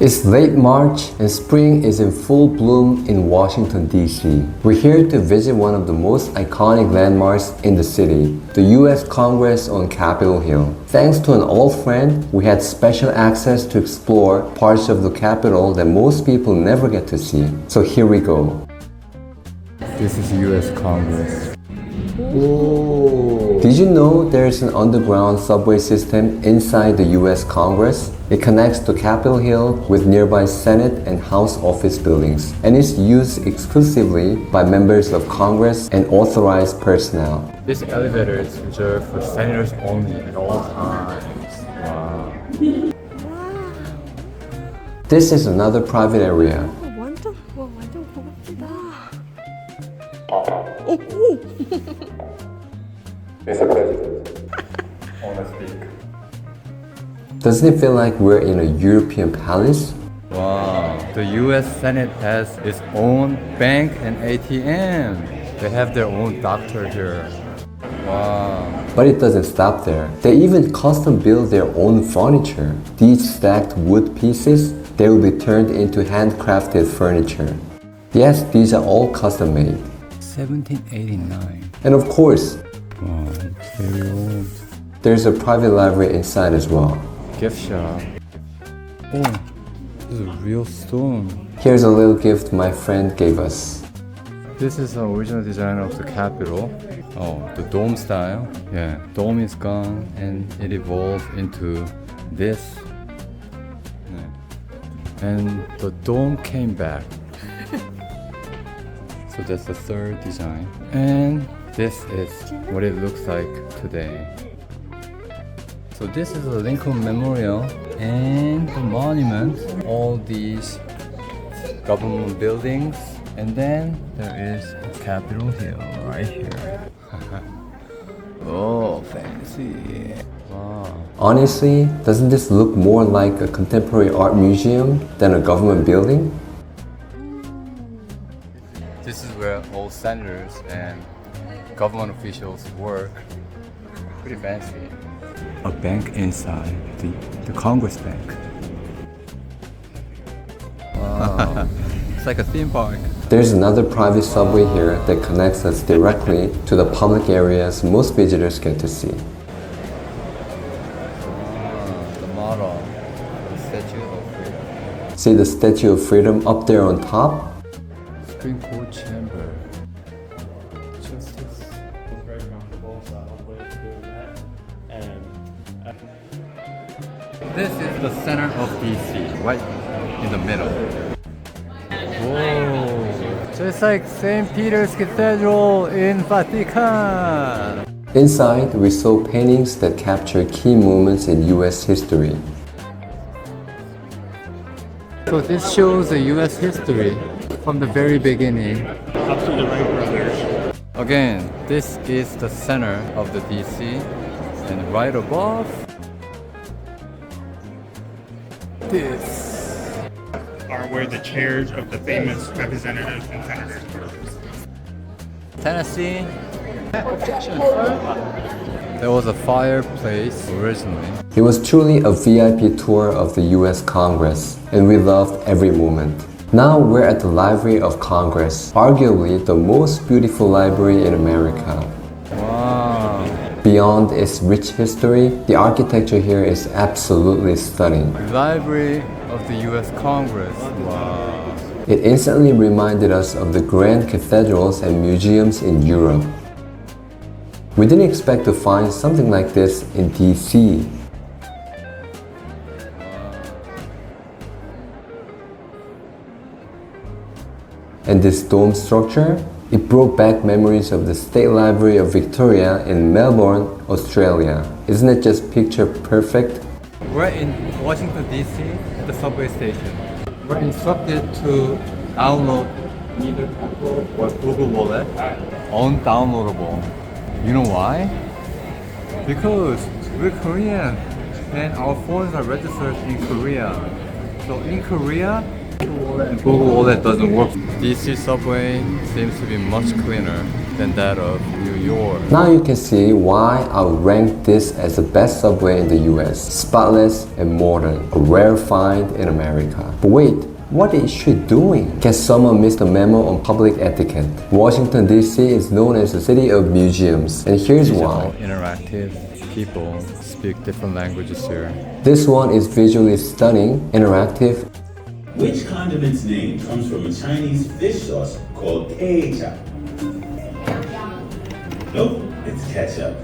It's late March and spring is in full bloom in Washington, D.C. We're here to visit one of the most iconic landmarks in the city, the U.S. Congress on Capitol Hill. Thanks to an old friend, we had special access to explore parts of the Capitol that most people never get to see. So here we go. This is U.S. Congress. Whoa. Did you know there's an underground subway system inside the US Congress? It connects to Capitol Hill with nearby Senate and House office buildings, and is used exclusively by members of Congress and authorized personnel. This elevator is reserved for senators only at all times. Wow. This is another private area. 완전 고급지다. Mr. President, on a stick. Doesn't it feel like we're in a European palace? Wow, the US Senate has its own bank and ATM. They have their own doctor here. Wow. But it doesn't stop there. They even custom build their own furniture. These stacked wood pieces, they will be turned into handcrafted furniture. Yes, these are all custom made. 1789. And of course, Wow, it's very old. there's a private library inside as well. Gift shop. Oh, this is a real stone. Here's a little gift my friend gave us. This is the original design of the Capitol. Oh, the dome style. Yeah, dome is gone and it evolved into this. Yeah. And the dome came back. So that's the third design. And this is what it looks like today. So this is the Lincoln Memorial and the monument, all these government buildings, and then there is Capitol Hill right here. Oh, fancy. Wow. Honestly, doesn't this look more like a contemporary art museum than a government building? This is where all senators and government officials work. Pretty fancy. A bank inside, the Congress Bank. Wow. It's like a theme park. There's another private subway here that connects us directly to the public areas most visitors get to see. The model, the Statue of Freedom. See the Statue of Freedom up there on top? Supreme Court Chamber. Justice. Very comfortable, so hopefully it's doing that. And This is the center of DC, right in the middle. Whoa! Just like St. Peter's Cathedral in Vatican. Inside, we saw paintings that capture key moments in US history. So this shows the US history from the very beginning. up to the Wright brothers. Again, this is the center of the DC, and right above, this. Are where the chairs of the famous representatives and senators were. Tennessee. There was a fireplace originally. It was truly a VIP tour of the US Congress, and we loved every moment. Now we're at the Library of Congress, arguably the most beautiful library in America. Wow. Beyond its rich history, the architecture here is absolutely stunning. Library of the US Congress. Wow. It instantly reminded us of the grand cathedrals and museums in Europe. We didn't expect to find something like this in DC. And this dome structure, it brought back memories of the State Library of Victoria in Melbourne, Australia. Isn't it just picture perfect? We're in Washington DC at the subway station. We're instructed to download either Apple or Google Wallet undownloadable. You know why? Because we're Korean and our phones are registered in Korea. So in Korea, Google OLED doesn't work. DC subway seems to be much cleaner than that of New York. Now you can see why I would rank this as the best subway in the US. Spotless and modern, a rare find in America. But wait, what is she doing? Can someone miss the memo on public etiquette? Washington DC is known as the city of museums, and here's These are why. all interactive. People speak different languages here. This one is visually stunning, interactive, Which condiment's name comes from a Chinese fish sauce called ketchup? Nope, it's ketchup.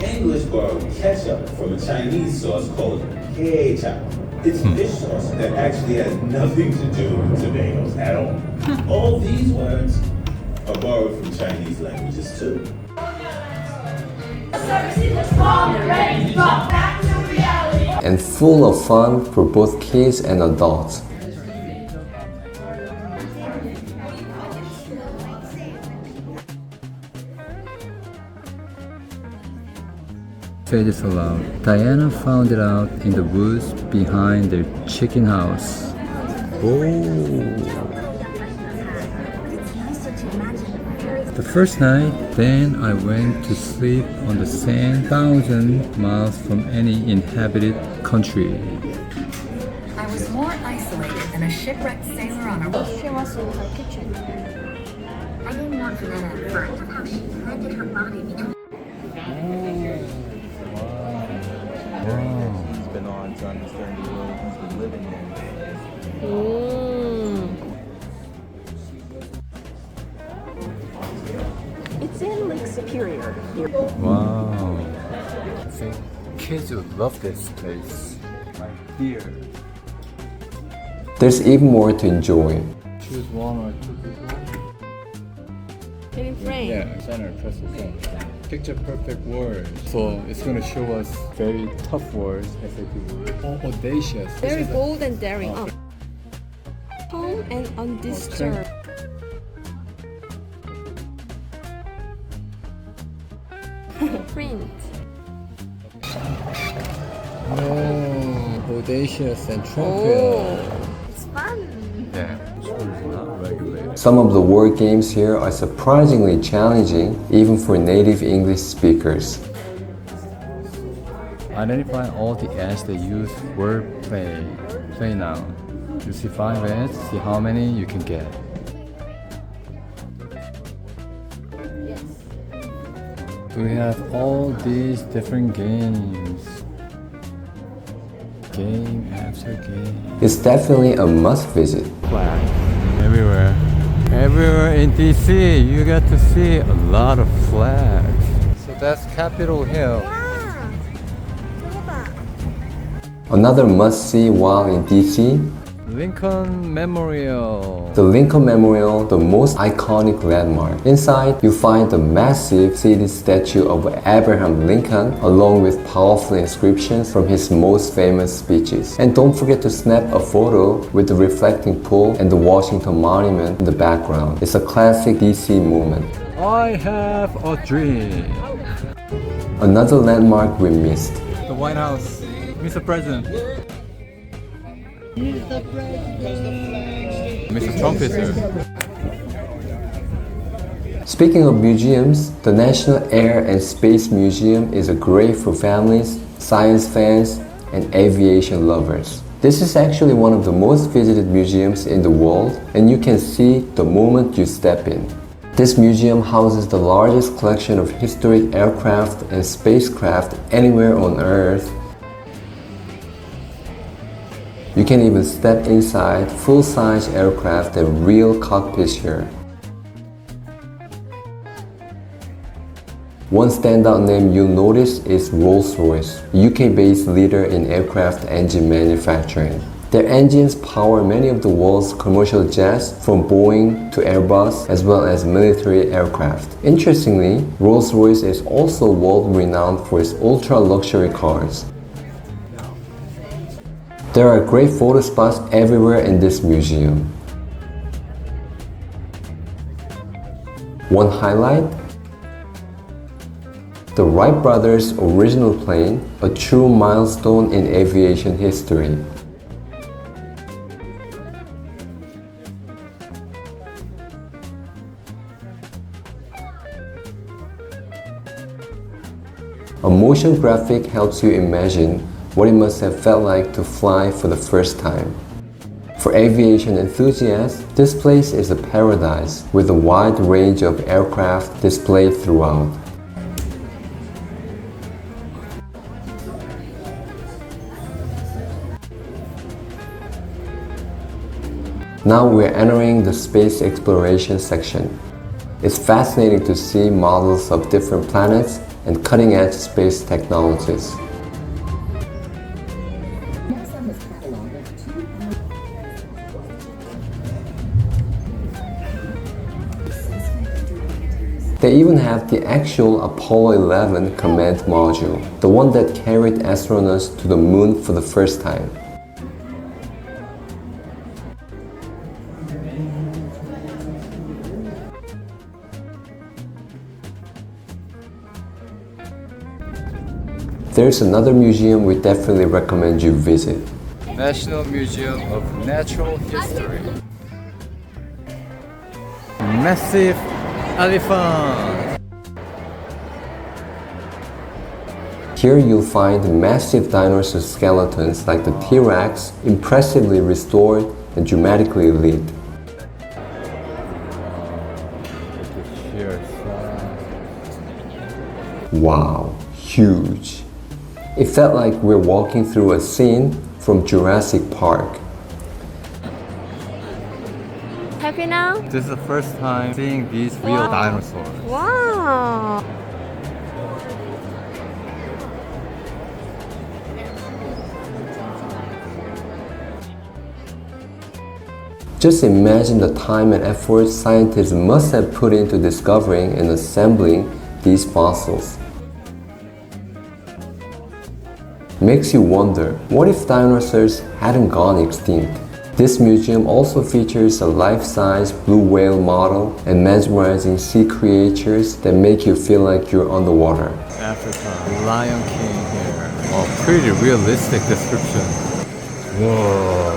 English borrowed ketchup from a Chinese sauce called ketchup. It's fish sauce that actually has nothing to do with tomatoes at all. All these words are borrowed from Chinese languages too. and full of fun for both kids and adults. Fate is allowed. Diana found it out in the woods behind their chicken house. The first night, then I went to sleep on the sand 1,000 miles from any inhabited country. I was more isolated than a shipwrecked sailor on a boat. She was in her kitchen. I didn't want to let her burn how she planted her body between. It's been on to understand the world he's been living in. It's in Lake Superior. Wow. I think kids would love this place. Right here. There's even more to enjoy. Choose one or two people. Can you frame? Yeah, center, press the center. Picture perfect words. So it's going to show us very tough words, SAT words. Audacious. Very This is bold and daring. Okay. Calm and undisturbed. Print. Oh, audacious and Oh, tranquil. it's fun. Yeah, school is not regulated. Some of the word games here are surprisingly challenging, even for native English speakers. Identify all the ads that use wordplay. Play now. You see 5 ads, see how many you can get. Yes. We have all these different games. Game after game. It's definitely a must visit. Flags everywhere. Everywhere in DC, you get to see a lot of flags. So that's Capitol Hill. Another must-see while in DC, Lincoln Memorial. the Lincoln Memorial, the most iconic landmark. Inside, you find the massive seated statue of Abraham Lincoln, along with powerful inscriptions from his most famous speeches. And don't forget to snap a photo with the reflecting pool and the Washington Monument in the background. It's a classic DC moment. I have a dream. Another landmark we missed. The White House. Mr. President. Mr. Trump is here. Speaking of museums, the National Air and Space Museum is a great for families, science fans, and aviation lovers. This is actually one of the most visited museums in the world, and you can see the moment you step in. This museum houses the largest collection of historic aircraft and spacecraft anywhere on Earth. You can even step inside full-size aircraft and real cockpits here. One standout name you'll notice is Rolls-Royce, UK-based leader in aircraft engine manufacturing. Their engines power many of the world's commercial jets, from Boeing to Airbus, as well as military aircraft. Interestingly, Rolls-Royce is also world-renowned for its ultra-luxury cars. There are great photo spots everywhere in this museum. One highlight? The Wright brothers' original plane, a true milestone in aviation history. A motion graphic helps you imagine what it must have felt like to fly for the first time. For aviation enthusiasts, this place is a paradise with a wide range of aircraft displayed throughout. Now we're entering the space exploration section. It's fascinating to see models of different planets and cutting-edge space technologies. They even have the actual Apollo 11 command module, the one that carried astronauts to the moon for the first time. There's another museum we definitely recommend you visit. National Museum of Natural History. Massive elephant. Here you'll find massive dinosaur skeletons like the T-Rex, impressively restored and dramatically lit. Wow, huge. It felt like we're walking through a scene from Jurassic Park. Happy now? This is the first time seeing these real dinosaurs. Wow! Just imagine the time and effort scientists must have put into discovering and assembling these fossils. Makes you wonder, what if dinosaurs hadn't gone extinct? This museum also features a life-size blue whale model and mesmerizing sea creatures that make you feel like you're underwater. Africa, Lion King here. Oh, pretty realistic description. Whoa.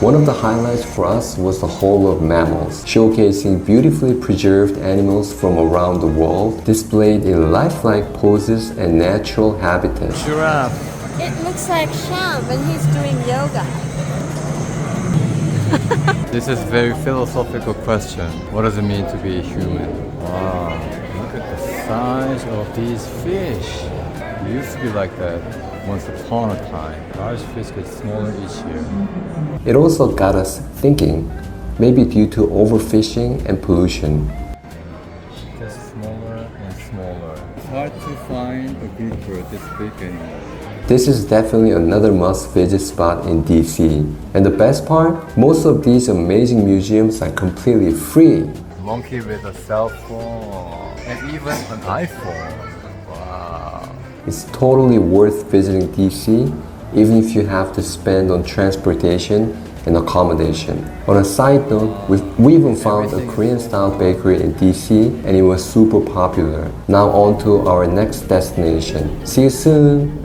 One of the highlights for us was the Hall of Mammals, showcasing beautifully preserved animals from around the world, displayed in lifelike poses and natural habitats. Giraffe. It looks like Sham when he's doing yoga. This is a very philosophical question. What does it mean to be human? Wow, look at the size of these fish. It used to be like that once upon a time. Large fish get smaller each year. It also got us thinking, maybe due to overfishing and pollution. Just smaller and smaller. It's hard to find a big bird this big anymore. This is definitely another must-visit spot in DC. And the best part? Most of these amazing museums are completely free. Monkey with a cell phone and even an iPhone. Wow. It's totally worth visiting DC, even if you have to spend on transportation and accommodation. On a side note, we even found a Korean-style bakery in DC and it was super popular. Now on to our next destination. See you soon!